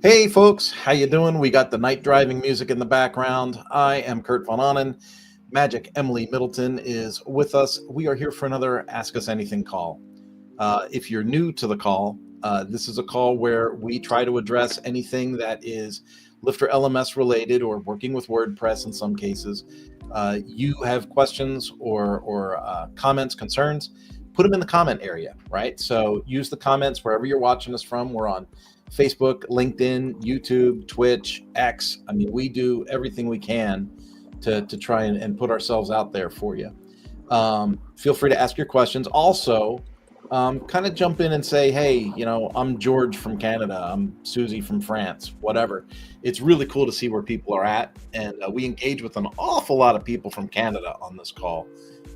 Hey folks, how you doing? We got the night driving music in the background. I am Kurt Von Onen. Magic Emily Middleton is with us. We are here for another Ask Us Anything call. If you're new to the call, this is a call where we try to address anything that is LifterLMS related or working with WordPress in some cases. You have questions or comments, concerns, put them in the comment area, right? So use the comments wherever you're watching us from. We're on Facebook, LinkedIn, YouTube, Twitch, X. I mean, we do everything we can to try and put ourselves out there for you. Feel free to ask your questions. Also, kind of jump in and say, hey, I'm George from Canada. I'm Susie from France, whatever. It's really cool to see where people are at. And we engage with an awful lot of people from Canada on this call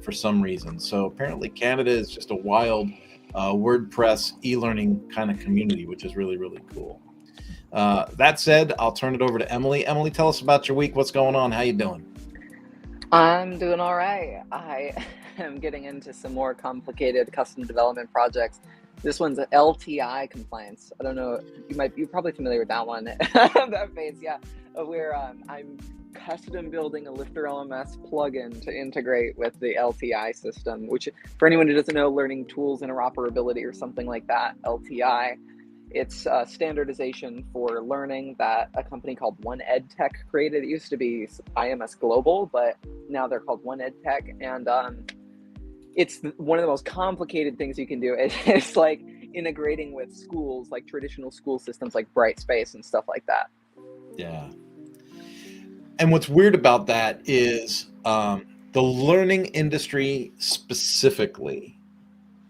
for some reason. So apparently Canada is just a wild WordPress e-learning kind of community, which is really, really cool. That said, I'll turn it over to Emily. Emily, tell us about your week. What's going on? How you doing? I'm doing all right. I am getting into some more complicated custom development projects. This one's an LTI compliance. I don't know, you're probably familiar with that one. That phase, yeah. Where I'm custom building a LifterLMS plugin to integrate with the LTI system, which for anyone who doesn't know, learning tools interoperability or something like that, LTI. It's standardization for learning that a company called One EdTech created. It used to be IMS Global, but now they're called One EdTech. And it's one of the most complicated things you can do. It's like integrating with schools, like traditional school systems like Brightspace and stuff like that. Yeah. And what's weird about that is the learning industry specifically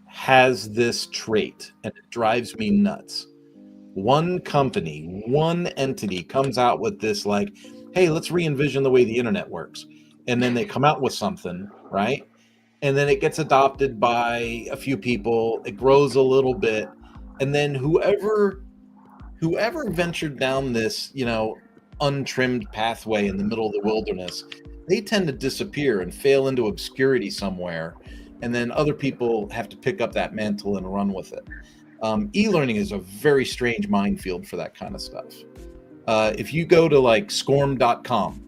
has this trait, and it drives me nuts. One company, one entity comes out with this like, hey, let's re-envision the way the internet works. And then they come out with something, right? And then it gets adopted by a few people. It grows a little bit. And then whoever ventured down this, untrimmed pathway in the middle of the wilderness, they tend to disappear and fail into obscurity somewhere. And then other people have to pick up that mantle and run with it. E-learning is a very strange minefield for that kind of stuff. If you go to like scorm.com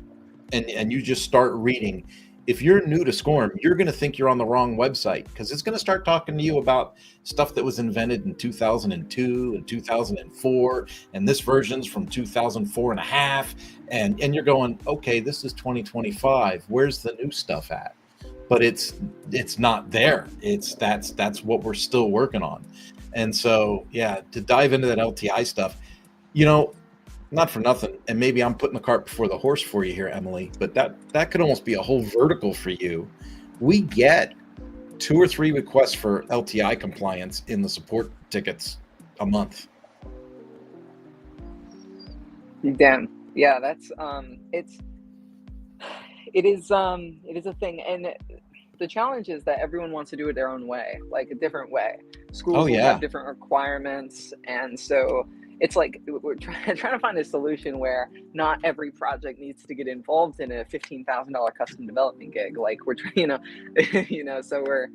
and you just start reading, if you're new to SCORM, you're going to think you're on the wrong website because it's going to start talking to you about stuff that was invented in 2002 and 2004, and this version's from 2004 and a half. And you're going, okay, this is 2025. Where's the new stuff at? But it's not there. That's what we're still working on. And so, yeah, to dive into that LTI stuff, not for nothing, and maybe I'm putting the cart before the horse for you here, Emily, but that could almost be a whole vertical for you. We get 2 or 3 requests for LTI compliance in the support tickets a month. Damn. Yeah, that's it is a thing, and the challenge is that everyone wants to do it their own way, like a different way. Schools will have different requirements, and so it's like we're trying to find a solution where not every project needs to get involved in a $15,000 custom development gig. Like we're trying, so we're,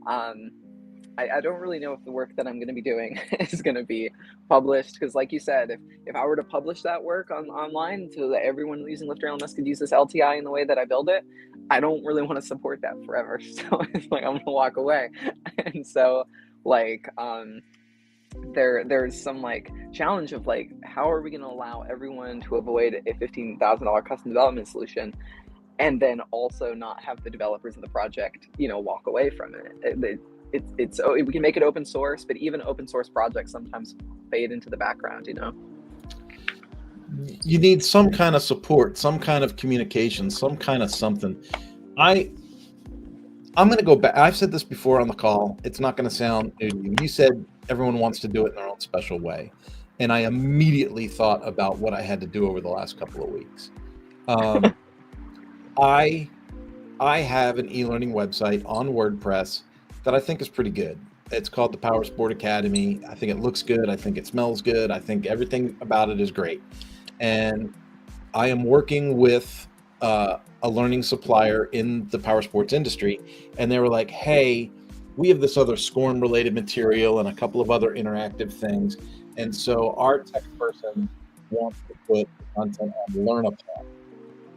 I don't really know if the work that I'm going to be doing is going to be published, because like you said, if I were to publish that work online so that everyone using LifterLMS could use this LTI in the way that I build it, I don't really want to support that forever. So it's like I'm going to walk away. And so like, there's some like challenge of like, how are we going to allow everyone to avoid a $15,000 custom development solution and then also not have the developers of the project, walk away from it. It's we can make it open source, but even open source projects sometimes fade into the background. You need some kind of support, some kind of communication, some kind of something. I'm going to go back. I've said this before on the call. It's not going to sound new to you. You said everyone wants to do it in their own special way. And I immediately thought about what I had to do over the last couple of weeks. I have an e-learning website on WordPress that I think is pretty good. It's called the Power Sport Academy. I think it looks good. I think it smells good. I think everything about it is great. And I am working with a learning supplier in the power sports industry, and they were like, hey, we have this other SCORM related material and a couple of other interactive things. And so our tech person wants to put content on LearnUpon.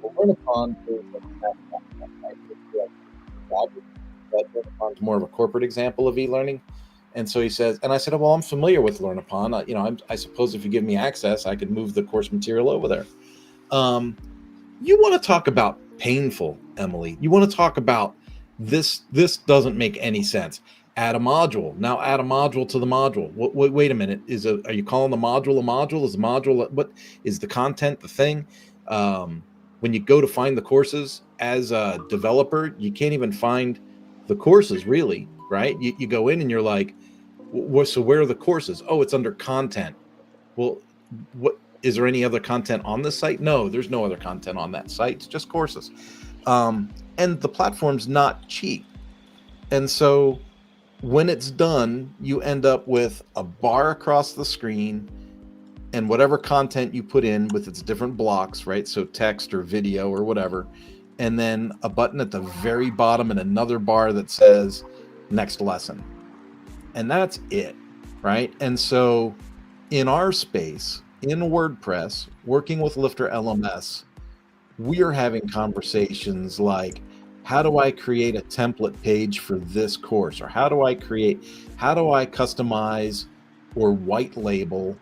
Well, LearnUpon is like that content, right? But LearnUpon is more of a corporate example of e-learning. And so he says, and I said, well, I'm familiar with LearnUpon. I suppose if you give me access, I could move the course material over there. You want to talk about painful, Emily. You want to talk about this. This doesn't make any sense. Add a module. Now add a module to the module. Wait a minute. Are you calling the module a module? Is the module what is the content the thing? When you go to find the courses as a developer, you can't even find the courses really, right? You go in and you're like, so where are the courses? Oh, it's under content. Well, what is there any other content on the site? No, there's no other content on that site. It's just courses. And the platform's not cheap. And so when it's done, you end up with a bar across the screen and whatever content you put in with its different blocks, right? So text or video or whatever. And then a button at the very bottom and another bar that says next lesson. And that's it, right? And so in our space, in WordPress, working with LifterLMS, we are having conversations like, how do I create a template page for this course? Or how do I customize or white label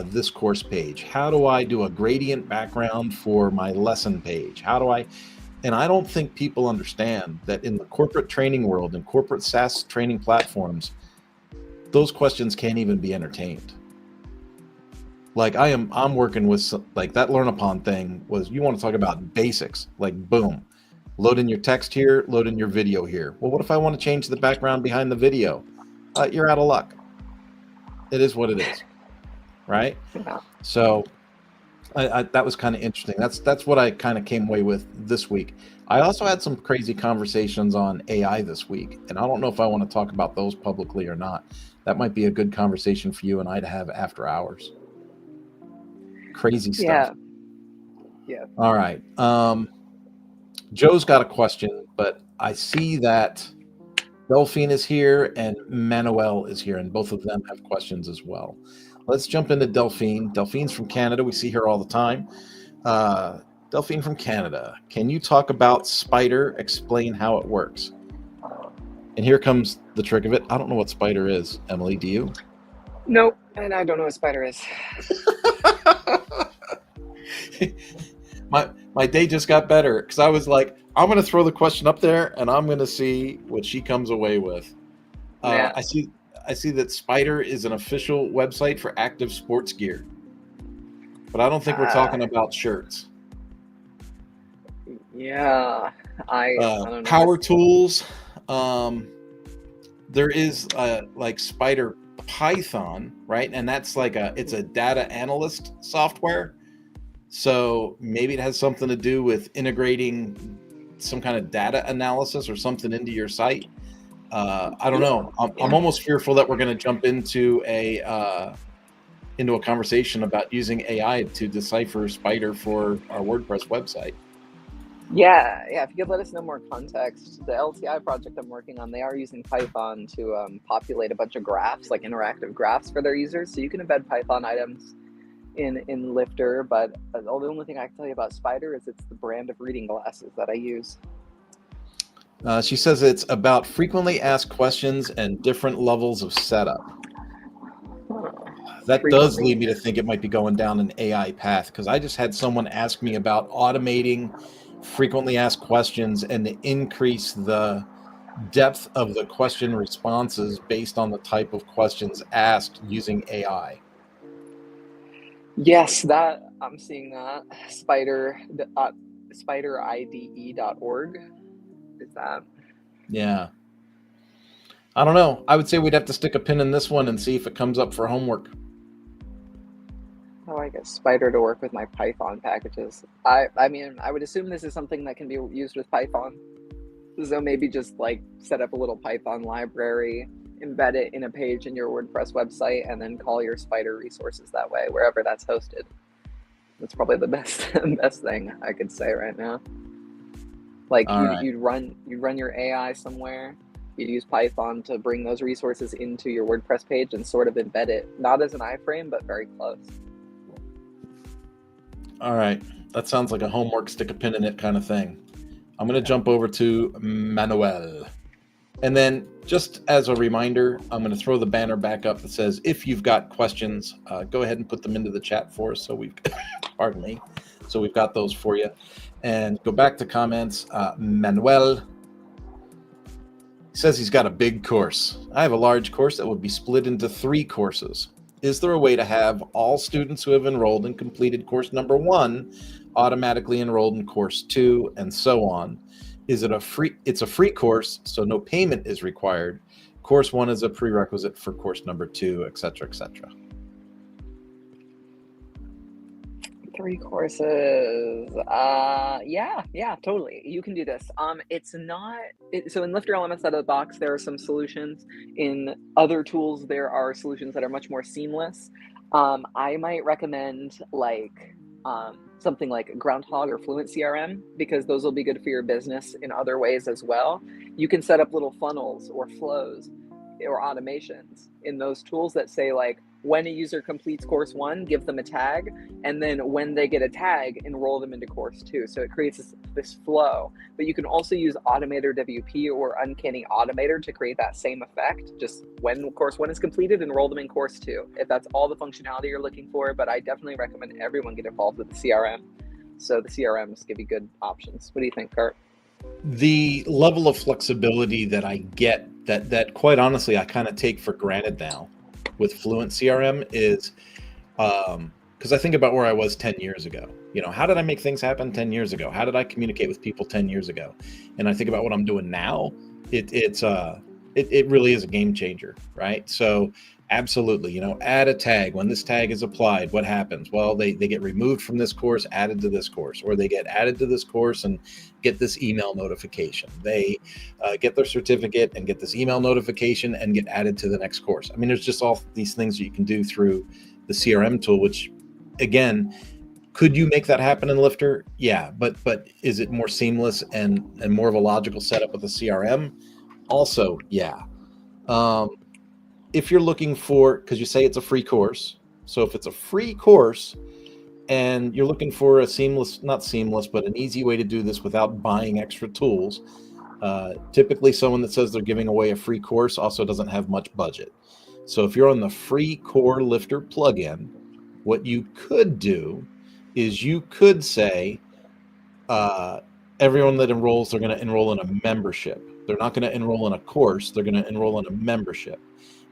this course page? How do I do a gradient background for my lesson page? And I don't think people understand that in the corporate training world and corporate SaaS training platforms, those questions can't even be entertained. Like I'm working with like that LearnUpon thing was, you want to talk about basics, like boom, load in your text here, load in your video here. Well, what if I want to change the background behind the video? You're out of luck. It is what it is, right? Yeah. So that was kind of interesting. That's what I kind of came away with this week. I also had some crazy conversations on AI this week, and I don't know if I want to talk about those publicly or not. That might be a good conversation for you and I to have after hours. Crazy stuff. Yeah. All right. Joe's got a question, but I see that Delphine is here and Manuel is here, and both of them have questions as well. Let's jump into Delphine. Delphine's from Canada. We see her all the time. Delphine from Canada. Can you talk about Spider? Explain how it works. And here comes the trick of it. I don't know what Spider is. Emily, do you? Nope. And I don't know what Spider is. My day just got better because I was like, I'm going to throw the question up there and I'm going to see what she comes away with. Yeah. I see that Spider is an official website for active sports gear, but I don't think we're talking about shirts. Yeah, I don't know. Power tools. There is like Spider Python, right? And that's like it's a data analyst software. So maybe it has something to do with integrating some kind of data analysis or something into your site. I don't know. I'm almost fearful that we're going to jump into a conversation about using AI to decipher Spider for our WordPress website. Yeah. If you could let us know more context, the LTI project I'm working on, they are using Python to populate a bunch of graphs, like interactive graphs for their users. So you can embed Python items in Lifter, but the only thing I can tell you about Spider is it's the brand of reading glasses that I use. She says it's about frequently asked questions and different levels of setup. That does lead me to think it might be going down an AI path, because I just had someone ask me about automating frequently asked questions and to increase the depth of the question responses based on the type of questions asked using AI. Yes, that I'm seeing that. SpiderIDE.org is that. Yeah. I don't know. I would say we'd have to stick a pin in this one and see if it comes up for homework. Oh, I guess Spider to work with my Python packages. I mean, I would assume this is something that can be used with Python. So maybe just like set up a little Python library, embed it in a page in your WordPress website, and then call your Spider resources that way, wherever that's hosted. That's probably the best thing I could say right now. Like you'd run your AI somewhere. You'd use Python to bring those resources into your WordPress page and sort of embed it, not as an iframe, but very close. All right. That sounds like a homework, stick a pin in it kind of thing. I'm going to jump over to Manuel. And then just as a reminder, I'm going to throw the banner back up that says, if you've got questions, go ahead and put them into the chat for us. So we've, pardon me. So we've got those for you. And go back to comments. Manuel says he's got a big course. I have a large course that would be split into 3 courses. Is there a way to have all students who have enrolled and completed course number 1 automatically enrolled in course 2 and so on? Is it it's a free course, so no payment is required. Course 1 is a prerequisite for course number 2, etc., etc. 3 courses. Yeah, totally. You can do this. It's not, so in LifterLMS out of the box, there are some solutions. In other tools, there are solutions that are much more seamless. I might recommend something like Groundhog or Fluent CRM, because those will be good for your business in other ways as well. You can set up little funnels or flows or automations in those tools that say, like, when a user completes course 1, give them a tag, and then when they get a tag, enroll them into course 2. So it creates this flow. But you can also use Automator WP or Uncanny Automator to create that same effect. Just when course 1 is completed, enroll them in course 2. If that's all the functionality you're looking for, but I definitely recommend everyone get involved with the CRM. So the CRMs give you good options. What do you think, Kurt? The level of flexibility that I get, that quite honestly I kind of take for granted now with Fluent CRM is, because I think about where I was 10 years ago. You know, how did I make things happen 10 years ago? How did I communicate with people 10 years ago? And I think about what I'm doing now. It really is a game changer, right? So absolutely, you know, add a tag. When this tag is applied, what happens? Well, they get removed from this course, added to this course, or they get added to this course and get this email notification. They get their certificate and get this email notification and get added to the next course. I mean, there's just all these things that you can do through the CRM tool, which, again, could you make that happen in Lifter? Yeah, but is it more seamless and more of a logical setup with the CRM? Also, yeah. If you're looking for, because you say it's a free course, so if it's a free course and you're looking for a seamless, not seamless, but an easy way to do this without buying extra tools, typically someone that says they're giving away a free course also doesn't have much budget. So if you're on the free core Lifter plugin, what you could do is you could say, everyone that enrolls, they're going to enroll in a membership. They're not going to enroll in a course. They're going to enroll in a membership.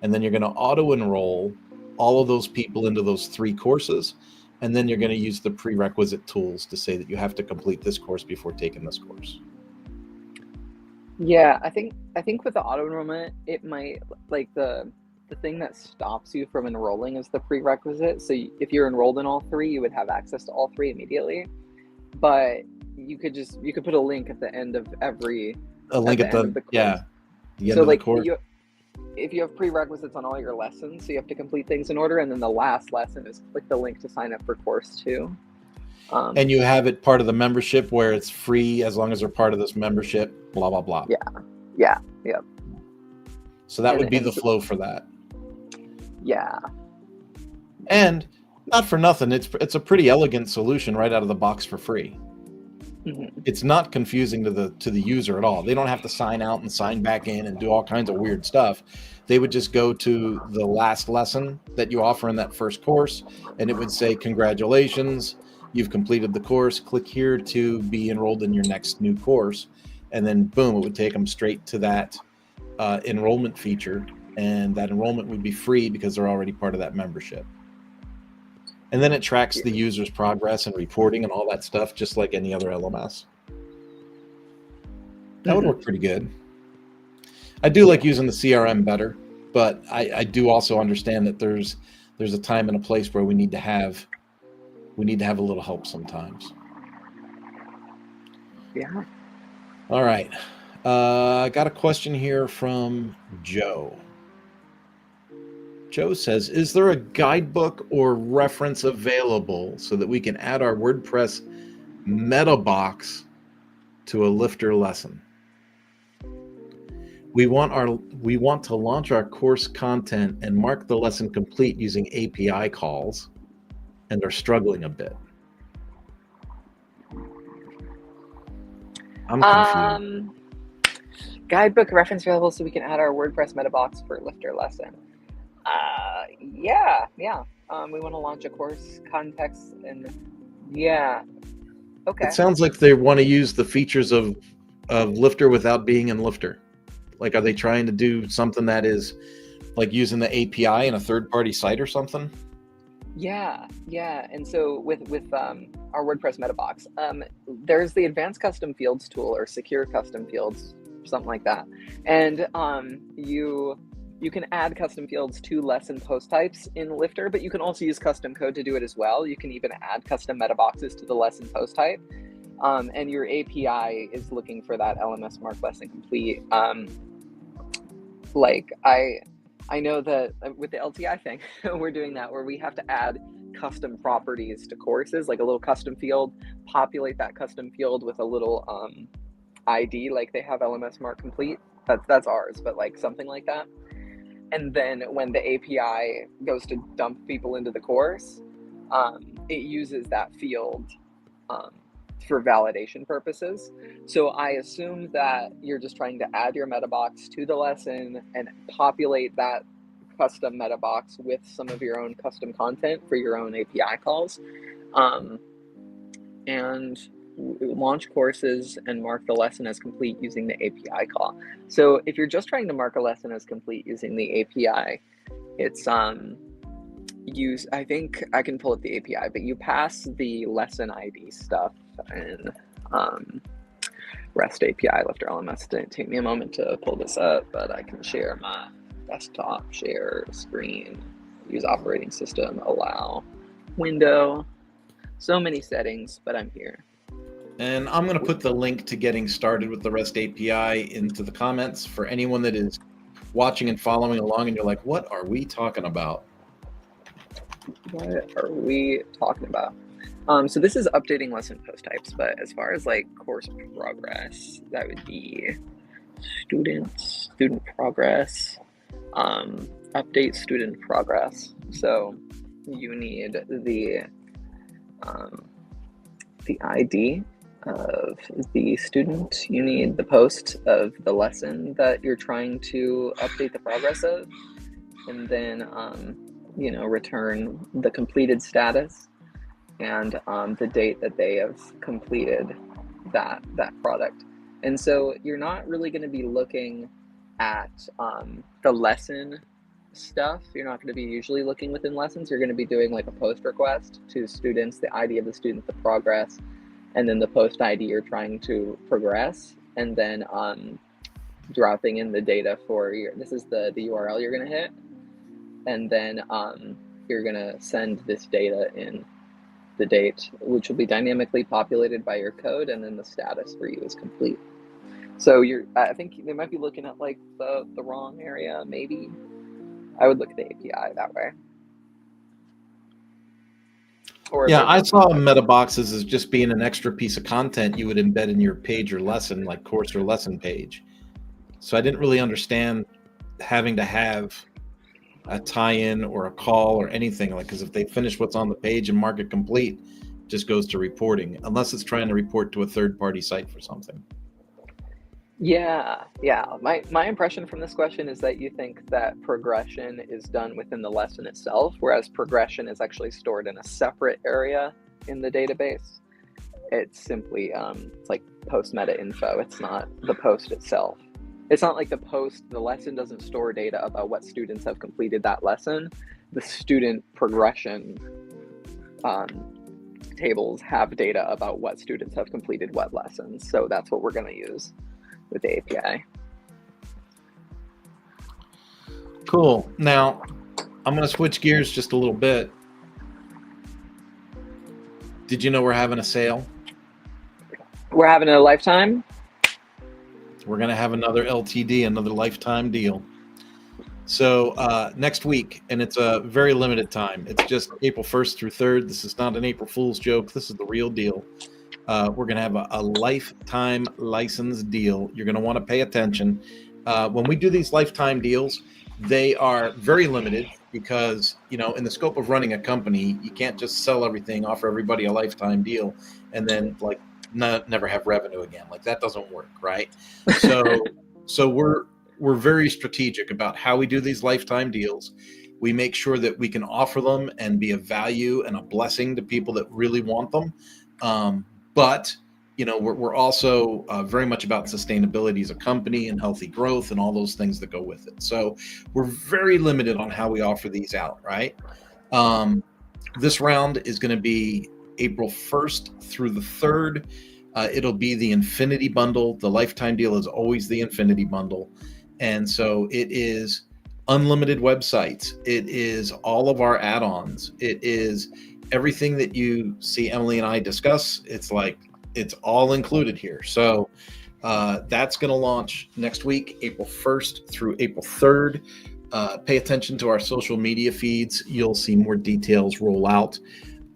And then you're going to auto-enroll all of those people into those 3 courses. And then you're going to use the prerequisite tools to say that you have to complete this course before taking this course. Yeah, I think with the auto-enrollment, it might, like, the thing that stops you from enrolling is the prerequisite. So if you're enrolled in all 3, you would have access to all 3 immediately. But you could put a link at the end of every a link at the end of the course. Yeah, the end so of like the course. If you have prerequisites on all your lessons, so you have to complete things in order, and then the last lesson is click the link to sign up for course 2. And you have it part of the membership where it's free as long as they're part of this membership, blah, blah, blah. Yeah. So that would be the flow for that. Yeah. And not for nothing, it's a pretty elegant solution right out of the box for free. Mm-hmm. It's not confusing to the user at all. They don't have to sign out and sign back in and do all kinds of weird stuff. They would just go to the last lesson that you offer in that first course, and it would say, congratulations, you've completed the course. Click here to be enrolled in your next new course. And then boom, it would take them straight to that enrollment feature, and that enrollment would be free because they're already part of that membership. And then it tracks the user's progress and reporting and all that stuff, just like any other LMS. That would work pretty good. I do like using the CRM better, but I do also understand that there's a time and a place where we need to have a little help sometimes. Yeah. All right. I got a question here from Joe. Joe says, is there a guidebook or reference available so that we can add our WordPress meta box to a Lifter lesson? We want to launch our course content and mark the lesson complete using API calls and are struggling a bit. I'm confused. Guidebook reference available so we can add our WordPress meta box for Lifter lesson. Yeah. We want to launch a course context and yeah. Okay. It sounds like they want to use the features of Lifter without being in Lifter. Like, are they trying to do something that is like using the API in a third-party site or something? Yeah. And so with our WordPress meta box, there's the advanced custom fields tool or secure custom fields, something like that. And you can add custom fields to lesson post types in Lifter, but you can also use custom code to do it as well. You can even add custom meta boxes to the lesson post type. And your API is looking for that LMS mark lesson complete. Like I know that with the LTI thing, we're doing that where we have to add custom properties to courses, like a little custom field, populate that custom field with a little ID, like they have LMS mark complete. That's ours, but like something like that. And then when the API goes to dump people into the course, it uses that field for validation purposes. So I assume that you're just trying to add your meta box to the lesson and populate that custom meta box with some of your own custom content for your own API calls, and launch courses and mark the lesson as complete using the API call. So if you're just trying to mark a lesson as complete using the API, it's I think I can pull up the API, but you pass the lesson ID stuff in REST API LifterLMS. It didn't take me a moment to pull this up, but I can share my desktop, share screen, use operating system, allow, window, so many settings, but I'm here. And I'm going to put the link to getting started with the REST API into the comments for anyone that is watching and following along and you're like, what are we talking about? What are we talking about? So this is updating lesson post types, but as far as like course progress, that would be student progress, update student progress. So you need the ID of the student, you need the post of the lesson that you're trying to update the progress of, and then return the completed status and the date that they have completed that product. And so you're not really going to be looking at the lesson stuff. You're not going to be usually looking within lessons. You're going to be doing like a post request to students, the ID of the student, the progress, and then the post ID you're trying to progress, and then dropping in the data for this is the URL you're going to hit, and then you're going to send this data in the date, which will be dynamically populated by your code, and then the status for you is complete. So I think they might be looking at like the wrong area, maybe. I would look at the API that way. Yeah, I saw meta boxes as just being an extra piece of content you would embed in your page or lesson, like course or lesson page. So I didn't really understand having to have a tie-in or a call or anything, like, because if they finish what's on the page and mark it complete, it just goes to reporting, unless it's trying to report to a third-party site for something. Yeah. My impression from this question is that you think that progression is done within the lesson itself, whereas progression is actually stored in a separate area in the database. It's simply it's like post meta info. It's not the post itself. It's not like the lesson doesn't store data about what students have completed that lesson. The student progression tables have data about what students have completed what lessons. So that's what we're going to use with the API. Cool. Now, I'm going to switch gears just a little bit. Did you know we're having a sale? We're having a lifetime? We're going to have another LTD, another lifetime deal. So next week, and it's a very limited time. It's just April 1st through 3rd. This is not an April Fool's joke. This is the real deal. We're going to have a lifetime license deal. You're going to want to pay attention. When we do these lifetime deals, they are very limited because, in the scope of running a company, you can't just sell everything, offer everybody a lifetime deal, and then like never have revenue again. Like that doesn't work, right? So we're very strategic about how we do these lifetime deals. We make sure that we can offer them and be a value and a blessing to people that really want them. But we're also very much about sustainability as a company and healthy growth and all those things that go with it. So we're very limited on how we offer these out, right? This round is going to be April 1st through the 3rd. It'll be the Infinity Bundle. The lifetime deal is always the Infinity Bundle. And so it is unlimited websites. It is all of our add-ons. It is everything that you see Emily and I discuss. It's all included here. So that's going to launch next week, April 1st through April 3rd. Pay attention to our social media feeds. You'll see more details roll out.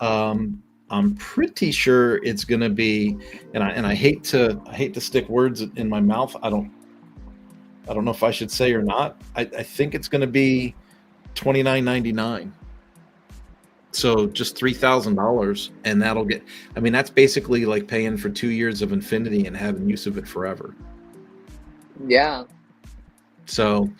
I'm pretty sure it's going to be, and I hate to stick words in my mouth. I don't know if I should say or not. I think it's going to be $29.99. So just $3,000, and that'll get. I mean, that's basically like paying for 2 years of Infinity and having use of it forever. Yeah. So,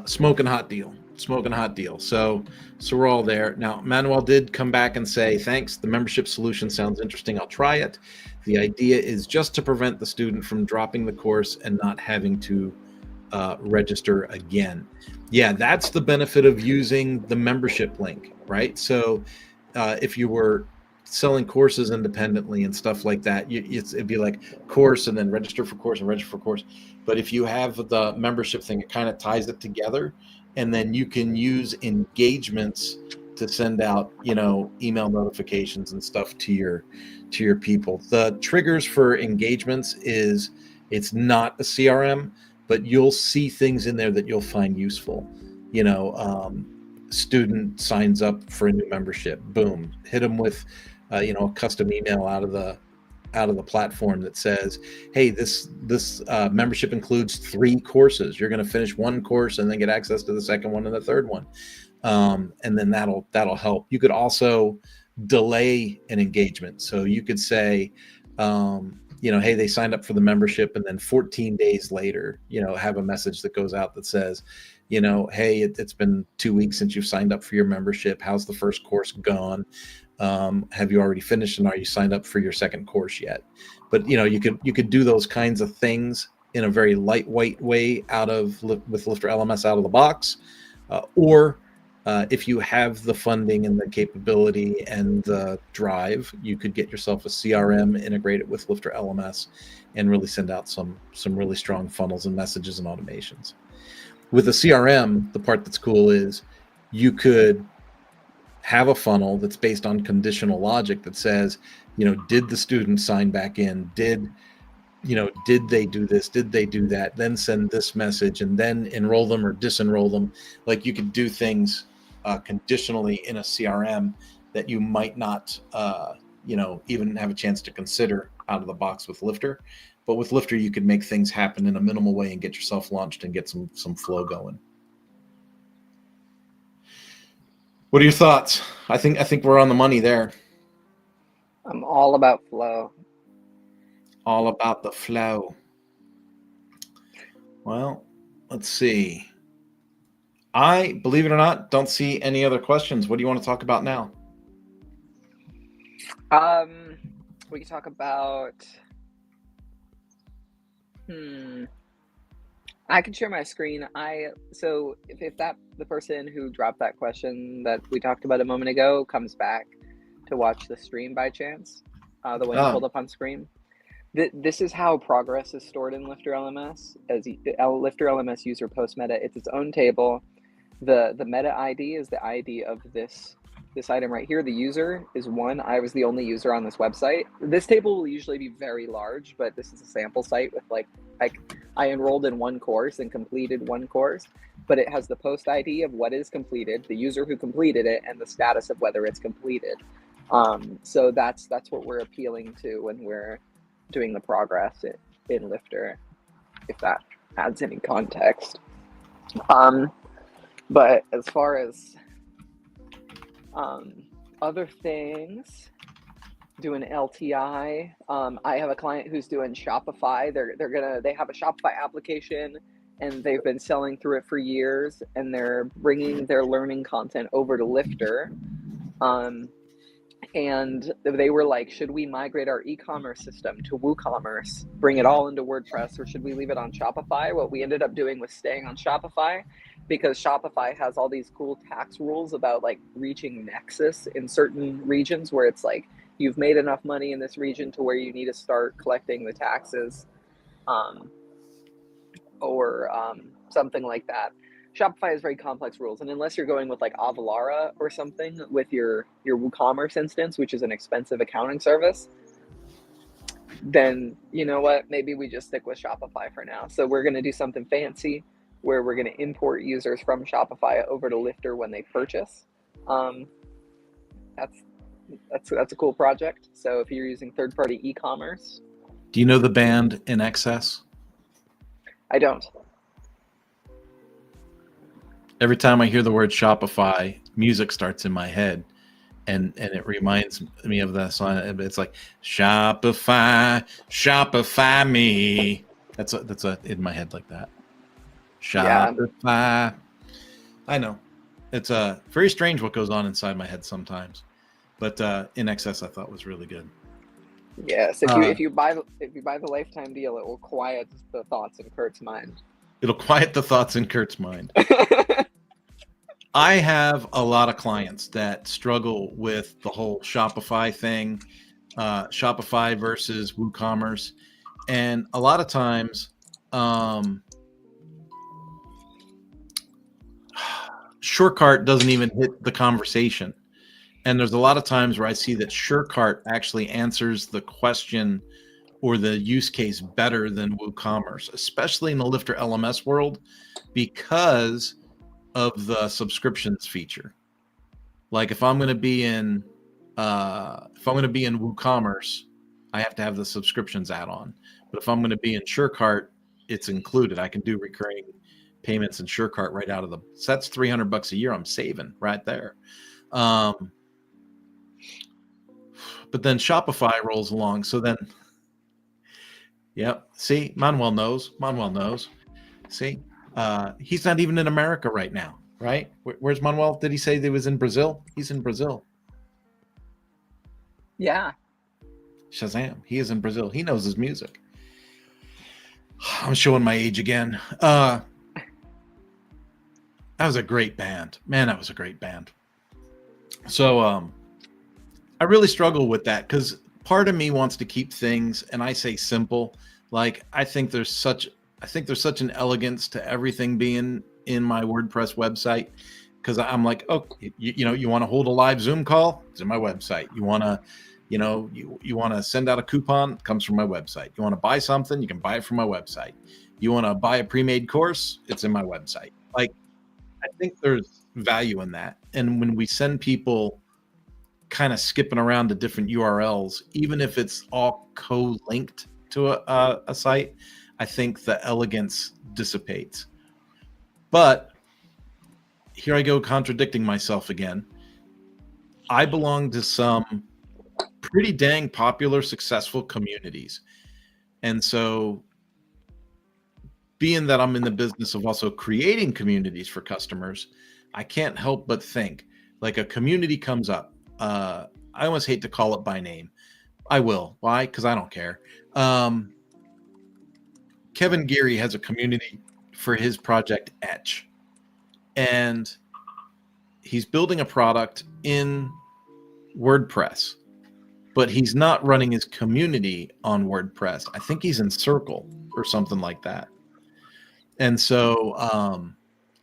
smoking hot deal. So we're all there. Now, Manuel did come back and say, thanks. The membership solution sounds interesting. I'll try it. The idea is just to prevent the student from dropping the course and not having to register again. Yeah, that's the benefit of using the membership link, right? So if you were selling courses independently and stuff like that, it'd be like course and then register for course and register for course. But if you have the membership thing, it kind of ties it together, and then you can use engagements to send out, email notifications and stuff to your people. The triggers for engagements is it's not a CRM, but you'll see things in there that you'll find useful. Student signs up for a new membership. Boom, hit them with a custom email out of the platform that says, hey, this membership includes 3 courses. You're going to finish 1 course and then get access to the second one and the third one. And then that'll help. You could also delay an engagement. So you could say, hey, they signed up for the membership, and then 14 days later, have a message that goes out that says, hey, it's been 2 weeks since you've signed up for your membership. How's the first course gone? Have you already finished, and are you signed up for your second course yet? But you could do those kinds of things in a very lightweight way with LifterLMS out of the box, or if you have the funding and the capability and the drive, you could get yourself a CRM, integrate it with LifterLMS, and really send out some really strong funnels and messages and automations. With a CRM, the part that's cool is you could have a funnel that's based on conditional logic that says, did the student sign back in? Did they do this? Did they do that? Then send this message and then enroll them or disenroll them. Like you could do things conditionally in a CRM that you might not, even have a chance to consider out of the box with Lifter. But with Lifter, you could make things happen in a minimal way and get yourself launched and get some flow going. What are your thoughts? I think we're on the money there. I'm all about flow. All about the flow. Well, let's see. I, believe it or not, don't see any other questions. What do you want to talk about now? We can talk about. I can share my screen. So if the person who dropped that question that we talked about a moment ago comes back to watch the stream by chance, the one you pulled up on screen, this is how progress is stored in LifterLMS as LifterLMS user post meta. It's its own table. The meta ID is the ID of this item right here. The user is 1. I was the only user on this website. This table will usually be very large, but this is a sample site with I enrolled in 1 course and completed 1 course, but it has the post ID of what is completed, the user who completed it, and the status of whether it's completed. So that's what we're appealing to when we're doing the progress in Lifter, if that adds any context. But as far as other things, doing LTI. I have a client who's doing Shopify. They have a Shopify application and they've been selling through it for years, and they're bringing their learning content over to Lifter. And they were like, should we migrate our e-commerce system to WooCommerce, bring it all into WordPress, or should we leave it on Shopify? What we ended up doing was staying on Shopify, because Shopify has all these cool tax rules about like reaching nexus in certain regions, where it's like you've made enough money in this region to where you need to start collecting the taxes, or something like that. Shopify has very complex rules, and unless you're going with like Avalara or something with your WooCommerce instance, which is an expensive accounting service, then you know what? Maybe we just stick with Shopify for now. So we're going to do something fancy where we're going to import users from Shopify over to Lifter when they purchase. That's a cool project. So if you're using third-party e-commerce. Do you know the band In Excess? I don't. Every time I hear the word Shopify, music starts in my head, and it reminds me of that song. It's like Shopify, Shopify me. That's a in my head like that. Shopify. Yeah. I know. It's very strange what goes on inside my head sometimes, but In Excess I thought was really good. Yes, if you buy the lifetime deal, it will quiet the thoughts in Kurt's mind. It'll quiet the thoughts in Kurt's mind. I have a lot of clients that struggle with the whole Shopify thing, Shopify versus WooCommerce. And a lot of times, SureCart doesn't even hit the conversation. And there's a lot of times where I see that SureCart actually answers the question or the use case better than WooCommerce, especially in the LifterLMS world, because of the subscriptions feature. Like if I'm going to be in WooCommerce, I have to have the subscriptions add-on. But if I'm going to be in SureCart, it's included. I can do recurring payments in SureCart right out of the. So that's $300 a year I'm saving right there. But then Shopify rolls along. So then, yep. See, Manuel knows. See. He's not even in America right now, right? Where's Manuel? Did he say he was in Brazil? He's in Brazil. Yeah. Shazam. He is in Brazil. He knows his music. I'm showing my age again. That was a great band. Man, that was a great band. So I really struggle with that because part of me wants to keep things, and I say simple. Like I think there's such an elegance to everything being in my WordPress website, because I'm like, oh, you want to hold a live Zoom call? It's in my website. You want to, you want to send out a coupon? It comes from my website. You want to buy something? You can buy it from my website. You want to buy a pre-made course? It's in my website. Like, I think there's value in that. And when we send people kind of skipping around to different URLs, even if it's all co-linked to a site, I think the elegance dissipates. But here I go contradicting myself again. I belong to some pretty dang popular, successful communities. And so being that I'm in the business of also creating communities for customers, I can't help but think, like a community comes up. I almost hate to call it by name. I will. Why? Because I don't care. Kevin Geary has a community for his project Etch, and he's building a product in WordPress, but he's not running his community on WordPress. I think he's in Circle or something like that. And so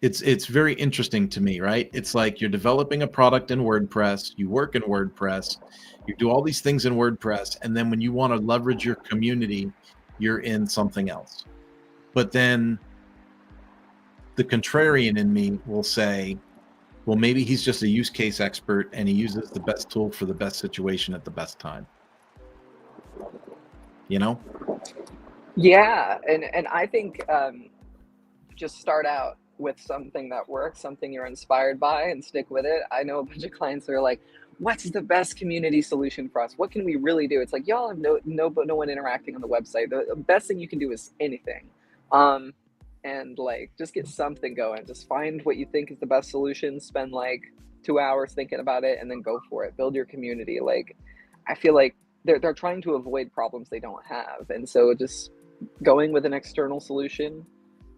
it's very interesting to me, right? It's like you're developing a product in WordPress, you work in WordPress, you do all these things in WordPress, and then when you want to leverage your community, you're in something else. But then the contrarian in me will say, well, maybe he's just a use case expert and he uses the best tool for the best situation at the best time. Yeah, and I think just start out with something that works, something you're inspired by, and stick with it. I know a bunch of clients that are like, what's the best community solution for us? What can we really do? It's like, y'all have no one interacting on the website. The best thing you can do is anything. And like, just get something going. Just find what you think is the best solution. Spend like 2 hours thinking about it, and then go for it. Build your community. Like, I feel like they're trying to avoid problems they don't have, and so just going with an external solution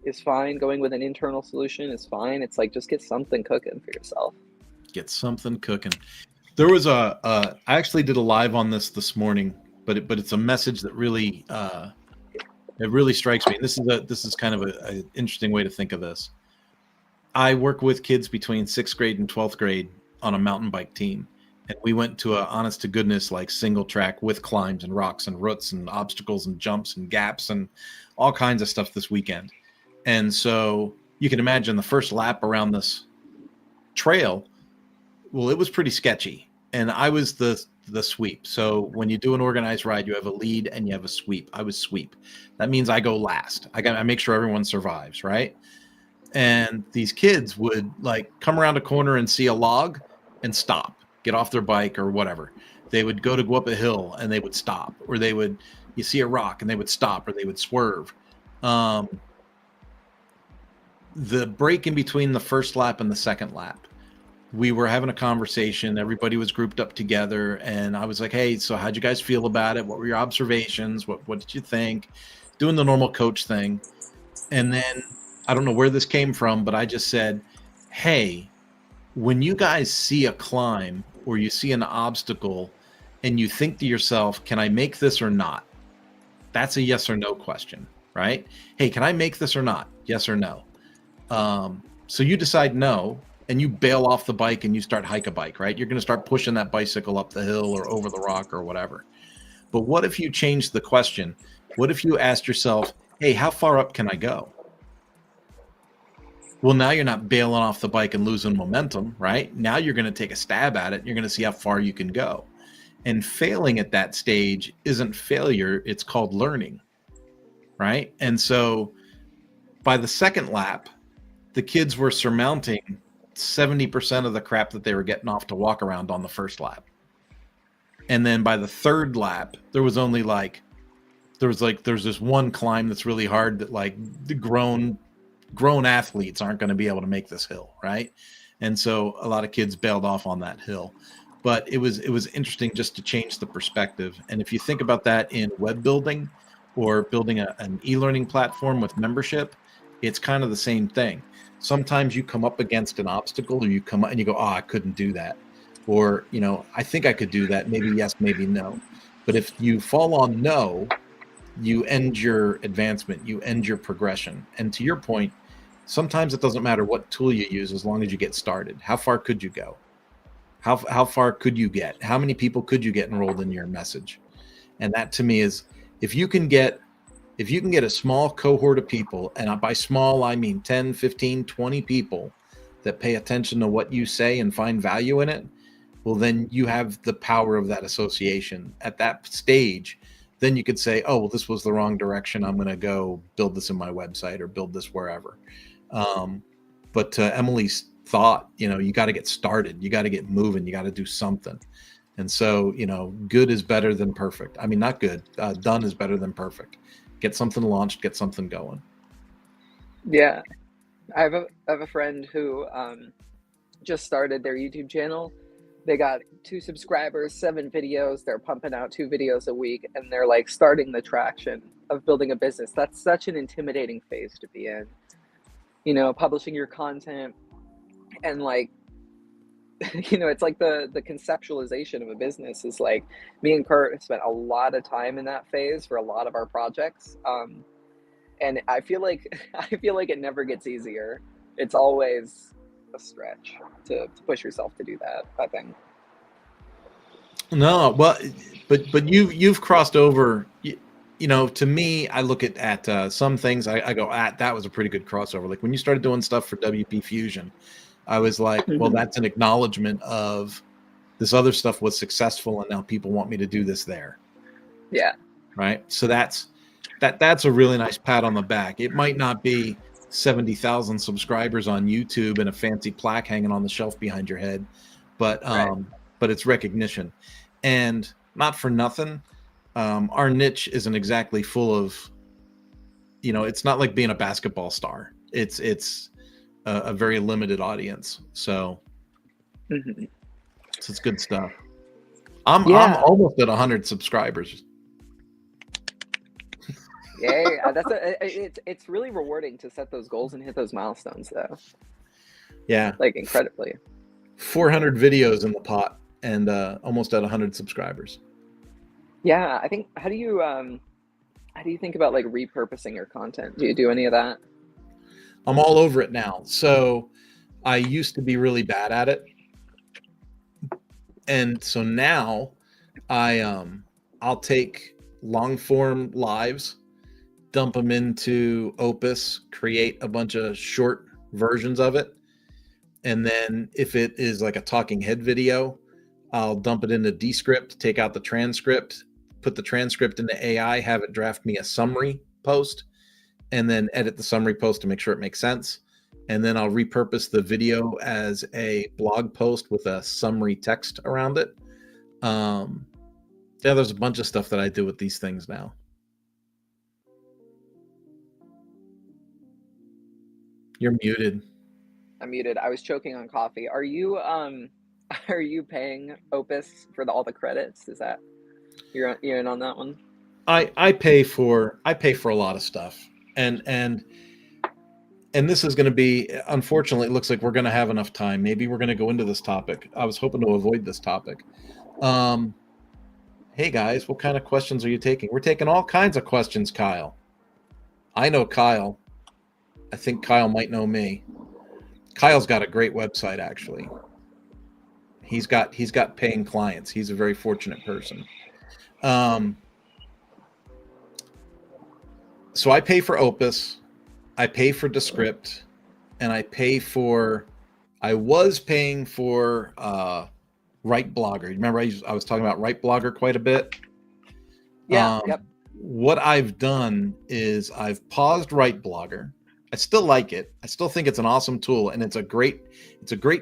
is fine. Going with an internal solution is fine. It's like, just get something cooking for yourself. Get something cooking. There was I actually did a live on this morning, but it's a message that really it really strikes me. And this is kind of a interesting way to think of this. I work with kids between 6th grade and 12th grade on a mountain bike team. And we went to a honest to goodness, like single track with climbs and rocks and roots and obstacles and jumps and gaps and all kinds of stuff this weekend. And so you can imagine the first lap around this trail, well, it was pretty sketchy. And I was the sweep. So when you do an organized ride, you have a lead and you have a sweep. I was sweep. That means I go last. I make sure everyone survives, right? And these kids would like come around a corner and see a log and stop, get off their bike or whatever. They would go up a hill and they would stop, or you see a rock and they would stop, or they would swerve. The break in between the first lap and the second lap, we were having a conversation. Everybody was grouped up together, and I was like, "Hey, so how'd you guys feel about it? What were your observations? What did you think?" Doing the normal coach thing. And then I don't know where this came from, but I just said, "Hey, when you guys see a climb or you see an obstacle and you think to yourself, can I make this or not?" That's a yes or no question, right? Hey, can I make this or not? Yes or no. So you decide no, and you bail off the bike and you start hike a bike, right? You're going to start pushing that bicycle up the hill or over the rock or whatever. But what if you changed the question? What if you asked yourself, hey, how far up can I go? Well, now you're not bailing off the bike and losing momentum, right? Now you're going to take a stab at it. And you're going to see how far you can go. And failing at that stage isn't failure. It's called learning, right? And so by the second lap, the kids were surmounting 70% of the crap that they were getting off to walk around on the first lap. And then by the third lap, there's this one climb that's really hard that like the grown athletes aren't going to be able to make this hill, right? And so a lot of kids bailed off on that hill. But it was interesting just to change the perspective. And if you think about that in web building or building an e-learning platform with membership, it's kind of the same thing. Sometimes you come up against an obstacle, or you come up and you go, oh, I couldn't do that. Or, I think I could do that. Maybe yes, maybe no. But if you fall on no, you end your advancement, you end your progression. And to your point, sometimes it doesn't matter what tool you use as long as you get started. How far could you go? How far could you get? How many people could you get enrolled in your message? And that to me is, if you can get a small cohort of people, and by small, I mean 10, 15, 20 people that pay attention to what you say and find value in it, well, then you have the power of that association. At that stage, then you could say, oh, well, this was the wrong direction. I'm going to go build this in my website or build this wherever. But to Emily's thought, you got to get started. You got to get moving. You got to do something. And so, good is better than perfect. I mean, not good. Done is better than perfect. Get something launched, get something going. Yeah. I have a friend who just started their YouTube channel. They got 2 subscribers, 7 videos. They're pumping out 2 videos a week, and they're like starting the traction of building a business. That's such an intimidating phase to be in. Publishing your content and like, it's like the conceptualization of a business is like, me and Kurt have spent a lot of time in that phase for a lot of our projects. And I feel like it never gets easier. It's always a stretch to push yourself to do that, I think. No, well, but you've crossed over. To me, I look at some things. I go, that was a pretty good crossover. Like when you started doing stuff for WP Fusion, I was like, well, that's an acknowledgement of this other stuff was successful, and now people want me to do this there. Yeah. Right. So that's a really nice pat on the back. It might not be 70,000 subscribers on YouTube and a fancy plaque hanging on the shelf behind your head, but Right. but it's recognition. And not for nothing, our niche isn't exactly full of, it's not like being a basketball star. It's a very limited audience. So it's good stuff. I'm almost at 100 subscribers. Yeah, it's really rewarding to set those goals and hit those milestones, though. Yeah, like incredibly. 400 videos in the pot, and almost at 100 subscribers. Yeah, I think. How do you think about like repurposing your content? Do you do any of that? I'm all over it now. So I used to be really bad at it, and so now I'll take long form lives, dump them into Opus, create a bunch of short versions of it, and then if it is like a talking head video, I'll dump it into Descript, take out the transcript, put the transcript into AI, have it draft me a summary post, and then edit the summary post to make sure it makes sense. And then I'll repurpose the video as a blog post with a summary text around it. Yeah, there's a bunch of stuff that I do with these things now. You're muted. I'm muted. I was choking on coffee. Are you paying Opus for all the credits? Is that you're in on that one? I pay for a lot of stuff, and this is going to be, unfortunately, it looks like we're going to have enough time. Maybe we're going to go into this topic. I was hoping to avoid this topic. Hey guys, what kind of questions are you taking? We're taking all kinds of questions, Kyle. I know Kyle. I think Kyle might know me. Kyle's got a great website, actually. He's got paying clients. He's a very fortunate person. So I pay for Opus, I pay for Descript, and I was paying for Write Blogger. Remember I was talking about Write Blogger quite a bit? Yeah. Yep. What I've done is I've paused Write Blogger. I still like it. I still think it's an awesome tool, and it's a great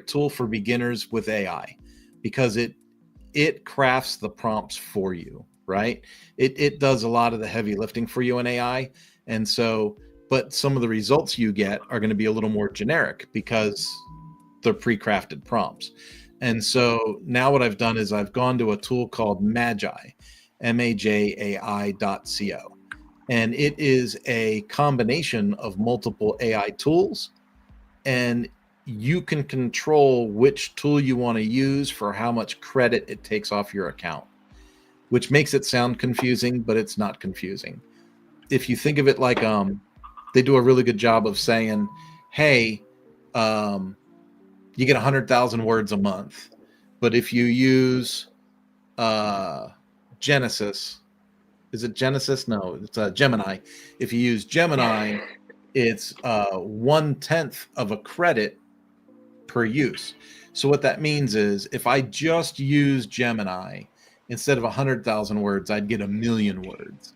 tool for beginners with AI, because it crafts the prompts for you, right? It does a lot of the heavy lifting for you in AI. And so, but some of the results you get are going to be a little more generic because they're pre-crafted prompts. And so now what I've done is I've gone to a tool called Magi, MAJAI.co. And it is a combination of multiple AI tools, and you can control which tool you want to use for how much credit it takes off your account, which makes it sound confusing, but it's not confusing. If you think of it like they do a really good job of saying, hey, you get 100,000 words a month, but if you use Genesis, is it Genesis? No, it's Gemini. If you use Gemini, it's 1/10 of a credit per use. So what that means is if I just use Gemini, instead of 100,000 words, I'd get 1,000,000 words,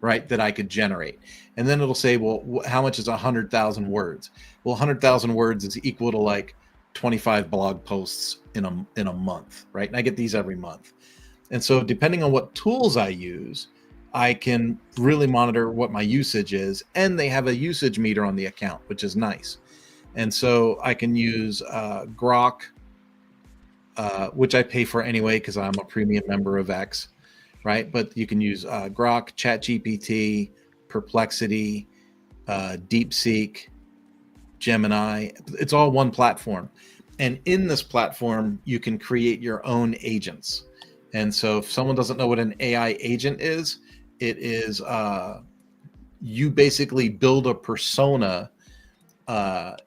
right, that I could generate. And then it'll say, well, how much is 100,000 words? Well, 100,000 words is equal to like 25 blog posts in a month, right? And I get these every month. And so depending on what tools I use, I can really monitor what my usage is, and they have a usage meter on the account, which is nice. And so I can use Grok, which I pay for anyway because I'm a premium member of X, right? But you can use Grok, ChatGPT, Perplexity, DeepSeek, Gemini. It's all one platform. And in this platform, you can create your own agents. And so if someone doesn't know what an AI agent is, it is you basically build a persona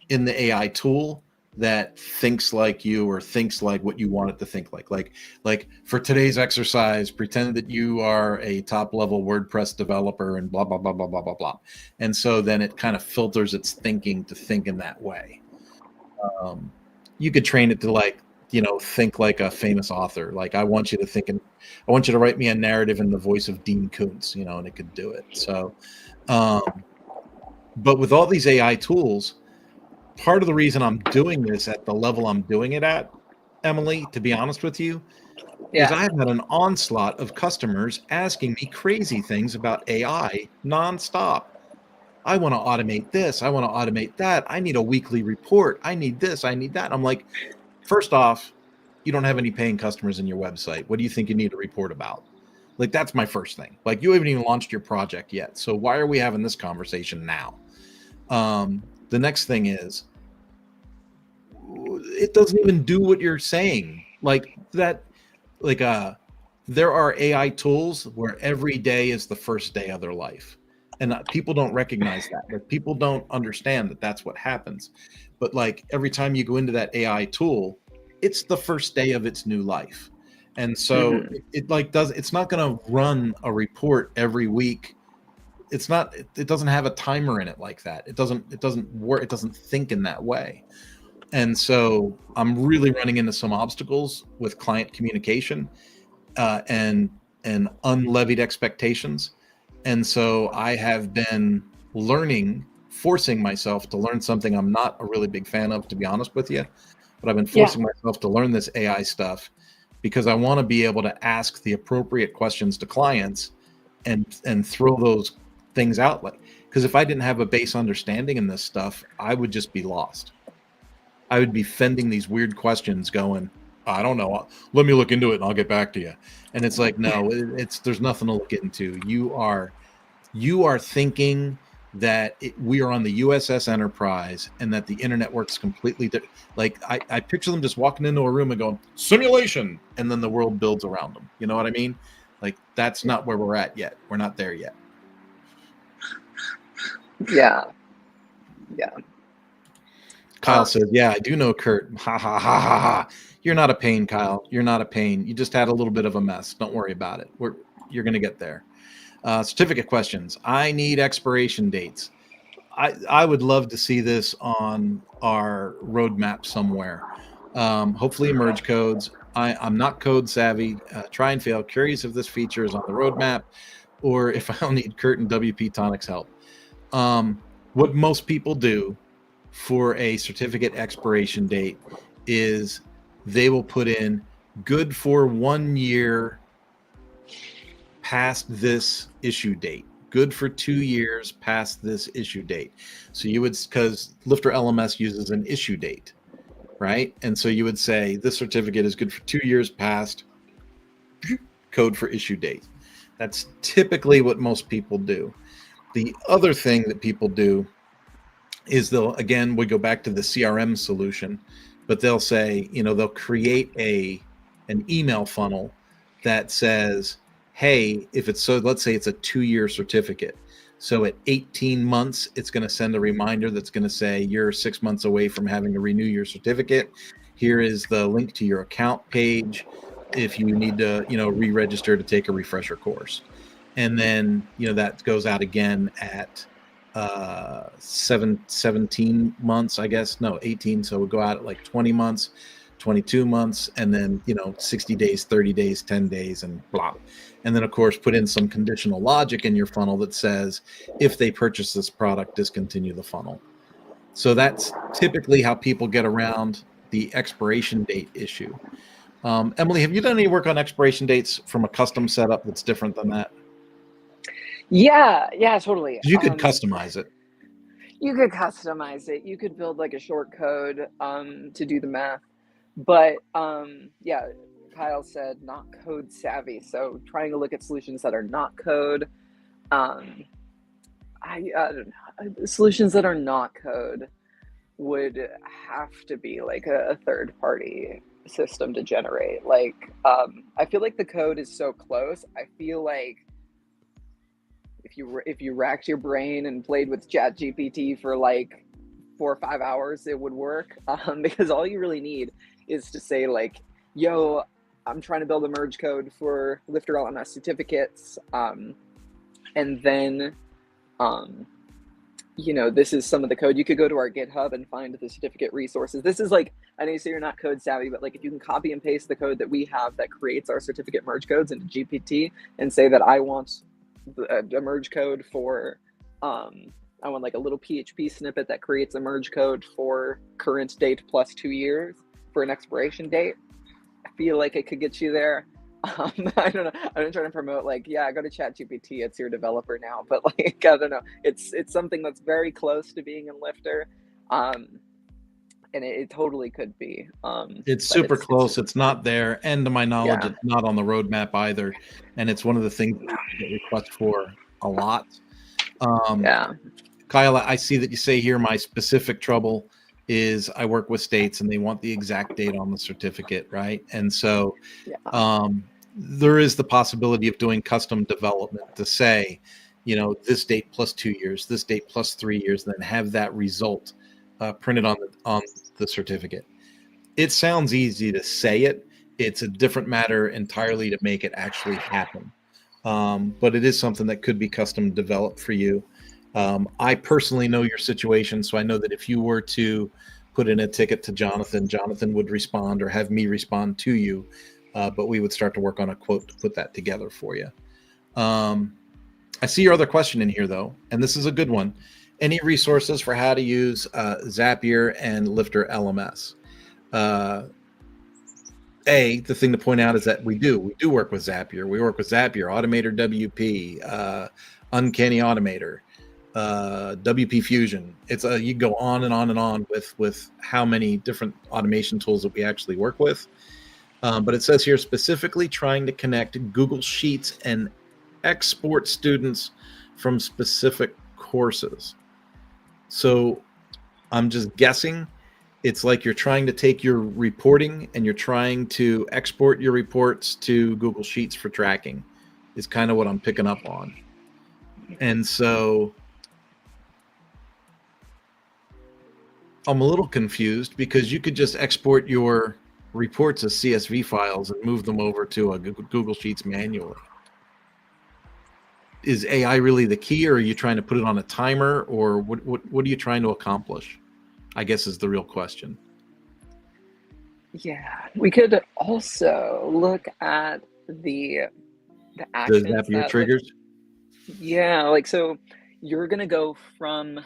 in the AI tool that thinks like you or thinks like what you want it to think like. Like for today's exercise, pretend that you are a top level WordPress developer and blah, blah, blah, blah, blah, blah, blah. And so then it kind of filters its thinking to think in that way. You could train it to think like a famous author. Like I want you to write me a narrative in the voice of Dean Koontz, and it could do it. So, but with all these AI tools, part of the reason I'm doing this at the level I'm doing it at Emily, to be honest with you, is Yeah. I've had an onslaught of customers asking me crazy things about AI nonstop. I want to automate this. I want to automate that. I need a weekly report. I need this. I need that. I'm like, first off, you don't have any paying customers in your website. What do you think you need a report about? Like, that's my first thing. Like, you haven't even launched your project yet. So why are we having this conversation now? The next thing is, it doesn't even do what you're saying. Like that, like there are AI tools where every day is the first day of their life. And people don't recognize that. Like, people don't understand that that's what happens. But like, every time you go into that AI tool, it's the first day of its new life. And so Hmm. it's not going to run a report every week. It doesn't have a timer in it like that. It doesn't work. It doesn't think in that way. And so I'm really running into some obstacles with client communication, and unlevied expectations. And so I have been forcing myself to learn something I'm not a really big fan of, to be honest with you. But I've been Yeah. forcing myself to learn this AI stuff because I want to be able to ask the appropriate questions to clients and throw those things out. Like, because if I didn't have a base understanding in this stuff, I would just be lost. I would be fending these weird questions going, I don't know. Let me look into it and I'll get back to you. And it's like, no, there's nothing to look into. You are thinking that we are on the USS Enterprise and that the internet works completely like I picture them just walking into a room and going, simulation, and then the world builds around them. You know what I mean? Like, that's not where we're at yet. We're not there yet. Yeah. Yeah. Kyle says, yeah, I do know Kurt. Ha ha ha ha ha. You're not a pain, Kyle. You're not a pain. You just had a little bit of a mess. Don't worry about it. You're going to get there. Certificate questions. I need expiration dates. I would love to see this on our roadmap somewhere. Hopefully, merge codes. I'm not code savvy. Try and fail. Curious if this feature is on the roadmap or if I'll need Kurt and WP Tonic's help. What most people do for a certificate expiration date is they will put in good for 1 year past this issue date, good for 2 years past this issue date. So you would, because LifterLMS uses an issue date, right? And so you would say this certificate is good for 2 years past code for issue date. That's typically what most people do. The other thing that people do is we go back to the CRM solution, but they'll say, they'll create an email funnel that says, hey, let's say it's a 2-year certificate. So at 18 months, it's going to send a reminder that's going to say you're 6 months away from having to renew your certificate. Here is the link to your account page if you need to, re-register to take a refresher course. And then, that goes out again at 17 months, I guess. No, 18. So we'll go out at like 20 months, 22 months, and then, 60 days, 30 days, 10 days, and blah. And then, of course, put in some conditional logic in your funnel that says, if they purchase this product, discontinue the funnel. So that's typically how people get around the expiration date issue. Emily, have you done any work on expiration dates from a custom setup that's different than that? Yeah, totally. You could customize it. You could customize it. You could build like a short code to do the math. But yeah, Kyle said not code savvy. So trying to look at solutions that are not code. I don't know. Solutions that are not code would have to be like a third party system to generate. Like, I feel like the code is so close. I feel like if you racked your brain and played with ChatGPT for like 4 or 5 hours, it would work. Because all you really need is to say like, yo, I'm trying to build a merge code for LifterLMS certificates. And then, this is some of the code. You could go to our GitHub and find the certificate resources. This is like, I know you say you're not code savvy, but like if you can copy and paste the code that we have that creates our certificate merge codes into GPT and say that I want a merge code for, I want like a little PHP snippet that creates a merge code for current date plus 2 years for an expiration date. feel like it could get you there. I don't know. I'm not trying to promote like, yeah, go to ChatGPT. It's your developer now. But like, I don't know. It's something that's very close to being in Lifter, and it totally could be. It's But super it's close. just, It's not there, and to my knowledge, yeah, it's not on the roadmap either. And it's one of the things that we get requests for a lot. Um, yeah, Kyle, I see that you say here my specific trouble is I work with states and they want the exact date on the certificate, right? And so yeah, there is the possibility of doing custom development to say, this date plus 2 years, this date plus 3 years, then have that result printed on the certificate. It sounds easy to say it. It's a different matter entirely to make it actually happen. But it is something that could be custom developed for you. I personally know your situation, so I know that if you were to put in a ticket to Jonathan, Jonathan would respond or have me respond to you, but we would start to work on a quote to put that together for you. I see your other question in here, though, and this is a good one. Any resources for how to use Zapier and LifterLMS? The thing to point out is that we do work with Zapier. We work with Zapier, Automator WP, Uncanny Automator, WP Fusion. It's you go on and on and on with how many different automation tools that we actually work with. But it says here specifically trying to connect Google Sheets and export students from specific courses. So I'm just guessing it's like you're trying to take your reporting and you're trying to export your reports to Google Sheets for tracking is kind of what I'm picking up on. And so I'm a little confused because you could just export your reports as CSV files and move them over to a Google Sheets manually. Is AI really the key, or are you trying to put it on a timer, or what are you trying to accomplish? I guess is the real question. yeah. We could also look at the Does that actions be your that lift. triggers? Yeah, like so you're gonna go from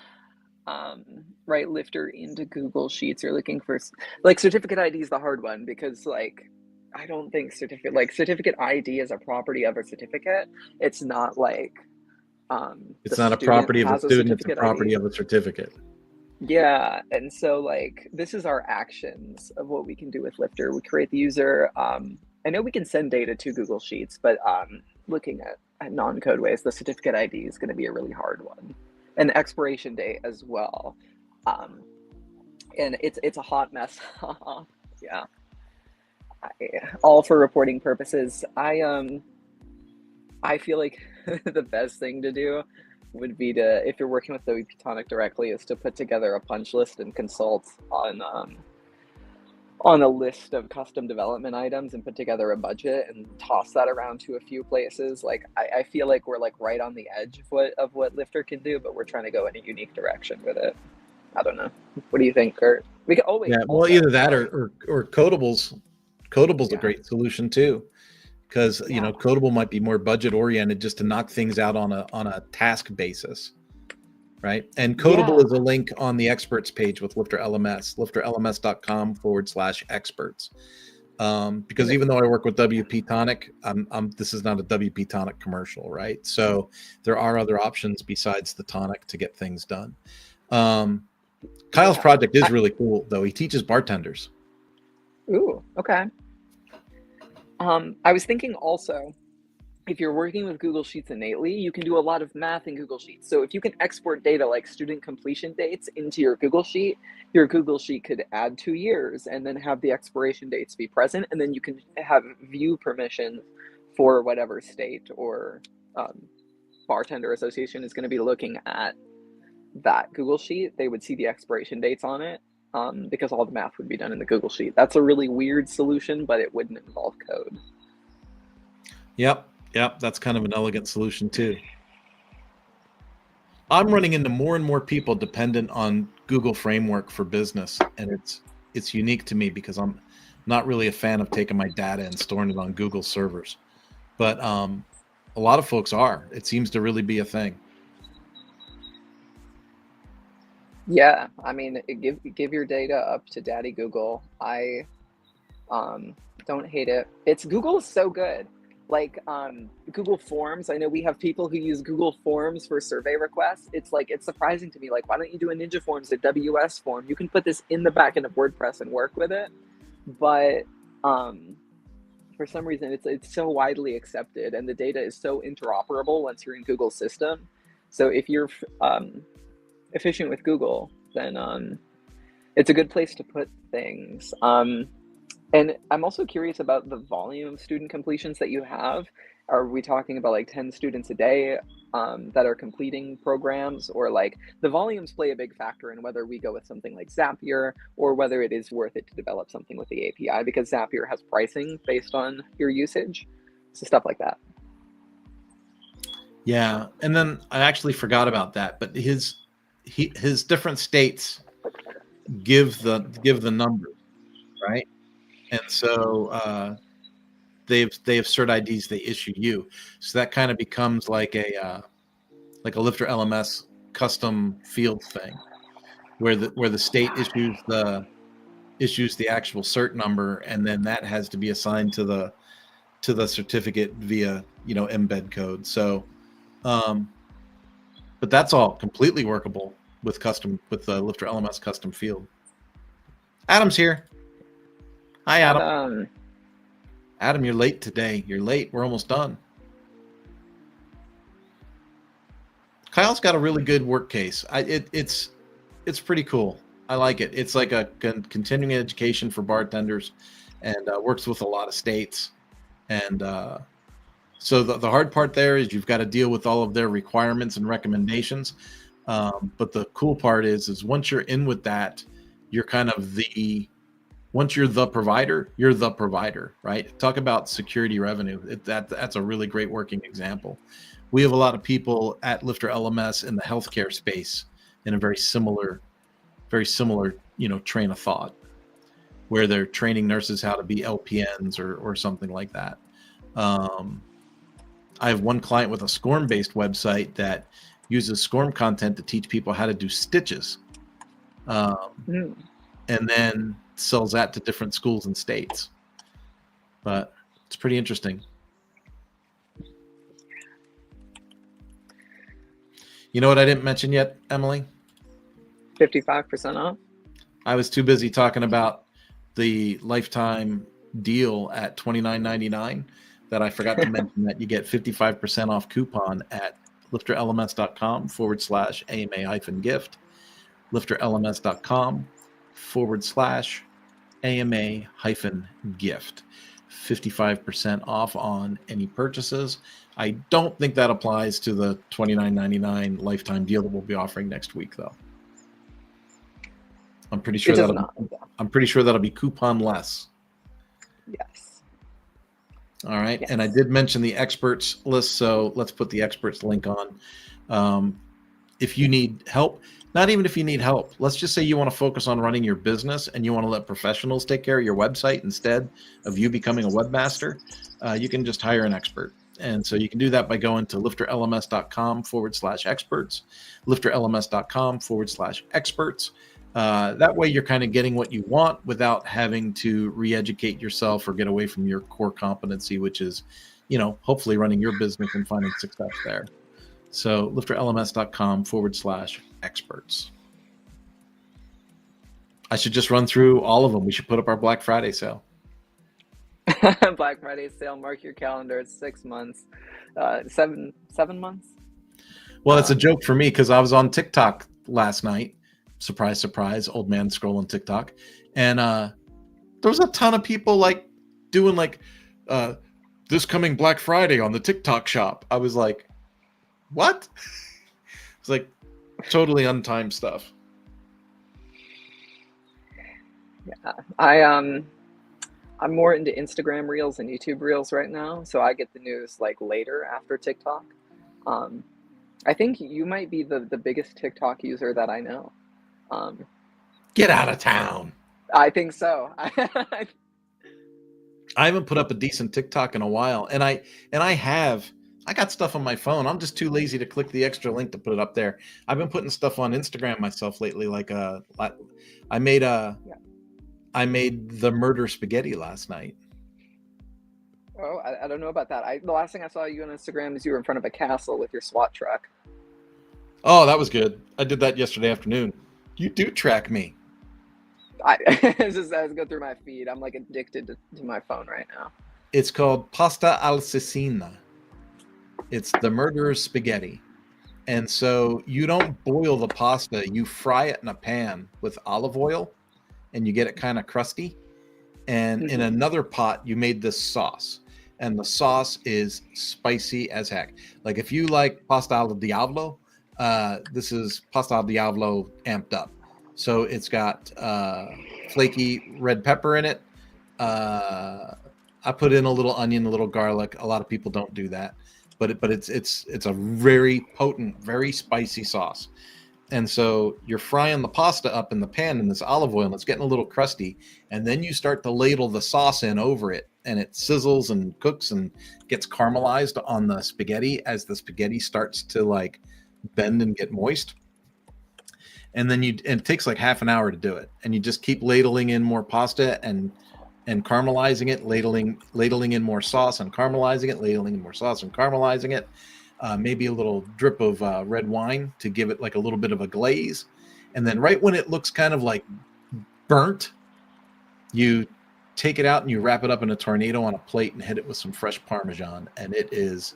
right Lifter into Google Sheets. You're looking for like certificate ID is the hard one because like I don't think certificate ID is a property of a certificate. It's not like the It's not a student property of a has a student, it's a certificate property ID. of a certificate. Yeah, and so like this is our actions of what we can do with Lifter. We create the user. I know we can send data to Google Sheets, but looking at non-code ways, the certificate ID is going to be a really hard one, and the expiration date as well. Um, and it's a hot mess. Yeah, all for reporting purposes. I feel like the best thing to do would be to, if you're working with WP Tonic directly, is to put together a punch list and consult on a list of custom development items and put together a budget and toss that around to a few places. Like I feel like we're like right on the edge of what Lifter can do, but we're trying to go in a unique direction with it. I don't know. What do you think, Kurt? We can. Oh wait. Yeah, well, Also, either that sorry. or Codables. Codables a Yeah. great solution too, because Yeah. Codable might be more budget oriented, just to knock things out on a task basis, right? And Yeah. Codable is a link on the experts page with LifterLMS, lifterlms.com/experts. Because And even though I work with WP Tonic, this is not a WP Tonic commercial, right? So there are other options besides the tonic to get things done. Kyle's yeah. project is really cool, though. He teaches bartenders. Ooh. Okay. I was thinking also, if you're working with Google Sheets innately, you can do a lot of math in Google Sheets. So if you can export data like student completion dates into your Google Sheet could add 2 years and then have the expiration dates be present. And then you can have view permissions for whatever state or bartender association is going to be looking at that Google Sheet. They would see the expiration dates on it because all the math would be done in the Google Sheet. That's a really weird solution, but it wouldn't involve code. Yep, that's kind of an elegant solution too. I'm running into more and more people dependent on Google Framework for Business, and it's unique to me because I'm not really a fan of taking my data and storing it on Google servers. But a lot of folks are. It seems to really be a thing. Yeah, I mean, give your data up to Daddy Google. Don't hate it. It's Google is so good. Like Google Forms. I know we have people who use Google Forms for survey requests. It's like, it's surprising to me. Like, why don't you do a Ninja Forms, a WS form? You can put this in the back end of WordPress and work with it. But for some reason, it's so widely accepted, and the data is so interoperable once you're in Google's system. So if you're efficient with Google, then it's a good place to put things. And I'm also curious about the volume of student completions that you have. Are we talking about like 10 students a day that are completing programs, or like the volumes play a big factor in whether we go with something like Zapier or whether it is worth it to develop something with the API, because Zapier has pricing based on your usage. So stuff like that. Yeah, and then I actually forgot about that, but his different states give the numbers, right? And so they have cert IDs they issue you, so that kind of becomes like a LifterLMS custom field thing, where the state issues the actual cert number, and then that has to be assigned to the certificate via embed code. So, but that's all completely workable with the LifterLMS custom field. Adam's here. Hi, Adam. Adam, you're late today. You're late. We're almost done. Kyle's got a really good work case. It's pretty cool. I like it. It's like a continuing education for bartenders, and works with a lot of states. And so the hard part there is you've got to deal with all of their requirements and recommendations. But the cool part is once you're in with that, you're kind of once you're the provider, you're the provider, right? Talk about security revenue. That's a really great working example. We have a lot of people at LifterLMS in the healthcare space in a very similar, train of thought, where they're training nurses how to be LPNs or something like that. I have one client with a SCORM-based website that uses SCORM content to teach people how to do stitches, and then sells that to different schools and states. But it's pretty interesting. You know what I didn't mention yet, Emily? 55% off. I was too busy talking about the lifetime deal at $29.99 that I forgot to mention that you get 55% off coupon at lifterlms.com/AMA-gift. lifterlms.com/AMA-gift. 55% off on any purchases. I don't think that applies to the $29.99 lifetime deal that we'll be offering next week, though. I'm pretty sure that'll be coupon less. Yes. All right. Yes. And I did mention the experts list, so let's put the experts link on. If you need help, not even if you need help, let's just say you want to focus on running your business and you want to let professionals take care of your website instead of you becoming a webmaster, you can just hire an expert. And so you can do that by going to lifterlms.com/experts, lifterlms.com/experts. That way you're kind of getting what you want without having to re-educate yourself or get away from your core competency, which is, hopefully running your business and finding success there. So lifterlms.com/experts. I should just run through all of them. We should put up our Black Friday sale. Black Friday sale, mark your calendar. It's 6 months, 7 months. Well, it's a joke for me because I was on TikTok last night. Surprise, surprise, old man scrolling TikTok. And there was a ton of people doing this coming Black Friday on the TikTok shop. I was like, what? It's like totally untimed stuff. Yeah, I'm more into Instagram Reels and YouTube Reels right now, so I get the news later after TikTok. I think you might be the biggest TikTok user that I know. Get out of town. I think so. I haven't put up a decent TikTok in a while, and I got stuff on my phone. I'm just too lazy to click the extra link to put it up there. I've been putting stuff on Instagram myself lately. I made the murder spaghetti last night. Oh, I don't know about that. The last thing I saw you on Instagram is you were in front of a castle with your SWAT truck. Oh, that was good. I did that yesterday afternoon. You do track me. It's just as I go through my feed, I'm like addicted to my phone right now. It's called pasta al cecina. It's the murderer's spaghetti. And so you don't boil the pasta, you fry it in a pan with olive oil and you get it kind of crusty. And in another pot, you made this sauce. And the sauce is spicy as heck. Like if you like pasta al diavolo, this is pasta al diavolo amped up. So it's got flaky red pepper in it. I put in a little onion, a little garlic. A lot of people don't do that, but it's a very potent, very spicy sauce. And so you're frying the pasta up in the pan in this olive oil, and it's getting a little crusty. And then you start to ladle the sauce in over it, and it sizzles and cooks and gets caramelized on the spaghetti as the spaghetti starts to like bend and get moist. And then and it takes like half an hour to do it. And you just keep ladling in more pasta and caramelizing it, ladling in more sauce and caramelizing it, ladling in more sauce and caramelizing it. Maybe a little drip of red wine to give it like a little bit of a glaze. And then right when it looks kind of like burnt, you take it out and you wrap it up in a tornado on a plate and hit it with some fresh Parmesan. And it is.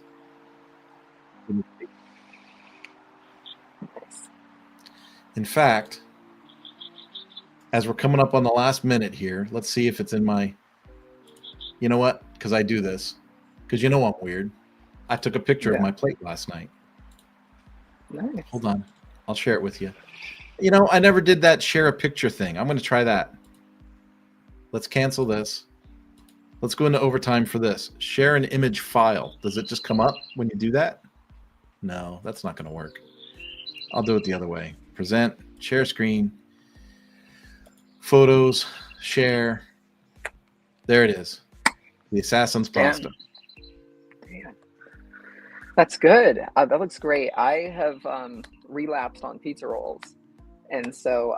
In fact, as we're coming up on the last minute here, let's see if it's in my, you know what? Because I do this. Because you know I'm weird. I took a picture of my plate last night. Nice. Hold on. I'll share it with you. You know, I never did that share a picture thing. I'm going to try that. Let's cancel this. Let's go into overtime for this. Share an image file. Does it just come up when you do that? No, that's not going to work. I'll do it the other way. Present, share screen, photos, share. There it is. The Assassin's Pasta. Damn. That's good. That looks great. I have relapsed on pizza rolls. And so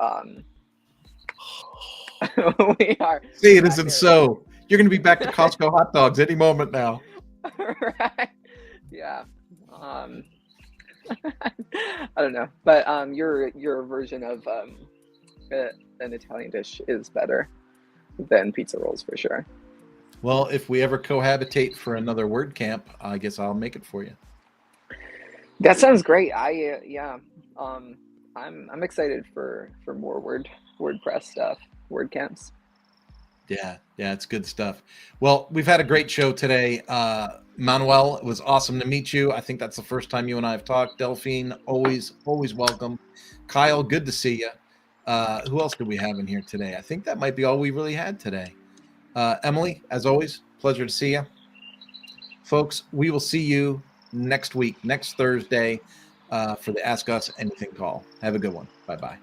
we are. See, it isn't so. You're going to be back to Costco hot dogs any moment now. Right. Yeah. I don't know, but your version of an Italian dish is better than pizza rolls for sure. Well, if we ever cohabitate for another word camp, I guess I'll make it for you. That sounds great. I'm excited for more WordPress stuff, word camps. Yeah, it's good stuff. Well, we've had a great show today. Manuel, it was awesome to meet you. I think that's the first time you and I have talked. Delphine, always welcome. Kyle, good to see you. Who else do we have in here today? I think that might be all we really had today. Emily, as always, pleasure to see you. Folks, we will see you next week, next Thursday, for the Ask Us Anything call. Have a good one. Bye-bye.